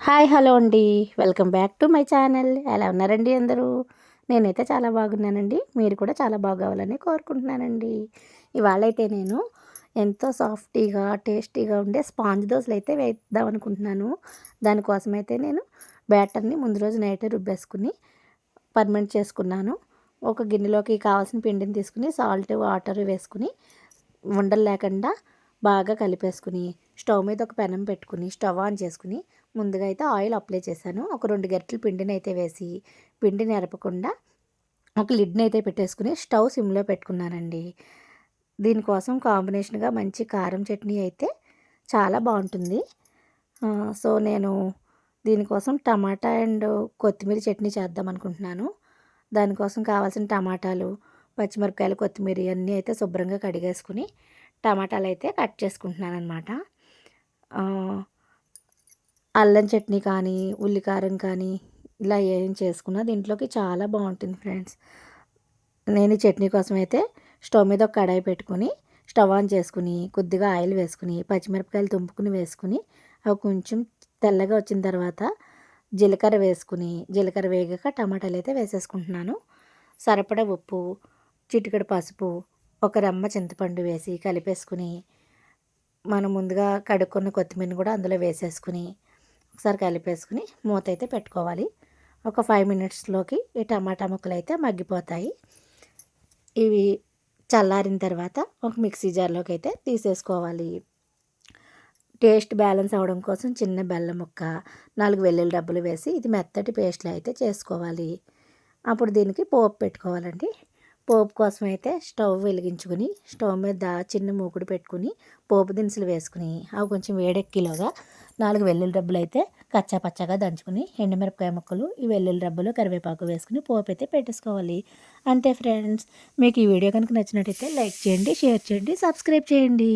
Hi hello అండి. Welcome back to my channel. ఎలా ఉన్నారండి అందరూ? నేనైతే చాలా బాగున్నానండి. మీరు కూడా చాలా బాగోవాలని కోరుకుంటున్నానండి. ఇవాళైతే నేను ఎంతో సాఫ్టీగా, టేస్టీగా ఉండే స్పాంజ్ దోసలు అయితే వేద్దాం అనుకుంటున్నాను. దానికోసమైతే నేను బ్యాటర్ని ముందు రోజు నైటే రుబ్బేసుకుని పర్మెంట్ చేసుకున్నాను. ఒక గిన్నెలోకి కావాల్సిన పిండిని తీసుకుని సాల్ట్, వాటర్ వేసుకుని ఉండలు లేకుండా బాగా కలిపేసుకుని స్టవ్ మీద ఒక పెనం పెట్టుకుని స్టవ్ ఆన్ చేసుకుని ముందుగా అయితే ఆయిల్ అప్లై చేశాను. ఒక 2 గరిటెలు పిండిని అయితే వేసి పిండిని ఎరపకుండా ఒక లిడ్ని అయితే పెట్టేసుకుని స్టవ్ సిమ్లో పెట్టుకున్నానండి. దీనికోసం కాంబినేషన్గా మంచి కారం చట్నీ అయితే చాలా బాగుంటుంది. సో నేను దీనికోసం టమాటా అండ్ కొత్తిమీర చట్నీ చేద్దాం అనుకుంటున్నాను. దానికోసం కావాల్సిన టమాటాలు, పచ్చిమిరపకాయలు, కొత్తిమీర అన్నీ అయితే శుభ్రంగా కడిగేసుకుని టమాటాలు అయితే కట్ చేసుకుంటున్నాను అనమాట. అల్లం చట్నీ కానీ, ఉల్లికారం కానీ ఇలా ఏం చేసుకున్నా దీంట్లోకి చాలా బాగుంటుంది ఫ్రెండ్స్. నేను ఈ చట్నీ కోసం అయితే స్టవ్ మీద ఒక కడాయి పెట్టుకొని స్టవ్ ఆన్ చేసుకుని కొద్దిగా ఆయిల్ వేసుకుని పచ్చిమిరపకాయలు తుంపుకుని వేసుకుని అవి కొంచెం తెల్లగా వచ్చిన తర్వాత జీలకర్ర వేసుకుని జీలకర్ర వేగాక టమాటాలు అయితే వేసేసుకుంటున్నాను. సరిపడా ఉప్పు, చిటికెడు పసుపు, ఒక రెమ్మ చింతపండు వేసి కలిపేసుకుని మనం ముందుగా కడుక్కున్న కొత్తిమీరని కూడా అందులో వేసేసుకుని ఒకసారి కలిపేసుకుని మూత అయితే పెట్టుకోవాలి. ఒక 5 మినిట్స్లోకి ఈ టమాటా ముక్కలు అయితే మగ్గిపోతాయి. ఇవి చల్లారిన తర్వాత ఒక మిక్సీ జార్లోకి అయితే తీసేసుకోవాలి. టేస్ట్ బ్యాలెన్స్ అవ్వడం కోసం చిన్న బెల్లం ముక్క, 4 వెల్లుల్లి డబ్బులు వేసి ఇది మెత్తటి పేస్ట్లా అయితే చేసుకోవాలి. అప్పుడు దీనికి పోపు పెట్టుకోవాలండి. పోపు కోసం అయితే స్టవ్ వెలిగించుకుని స్టవ్ మీద చిన్న మూకుడు పెట్టుకుని పోపు దినుసులు వేసుకుని అవి కొంచెం వేడెక్కిలోగా 4 వెల్లుల్లి డబ్బులు అయితే కచ్చా పచ్చగా దంచుకుని ఎండుమిరపకాయ ముక్కలు, ఈ వెల్లుల్లి డబ్బులు, కరివేపాకు వేసుకుని పోపు అయితే పెట్టేసుకోవాలి. అంతే ఫ్రెండ్స్. మీకు ఈ వీడియో కనుక నచ్చినట్టయితే లైక్ చేయండి, షేర్ చేయండి, సబ్స్క్రైబ్ చేయండి.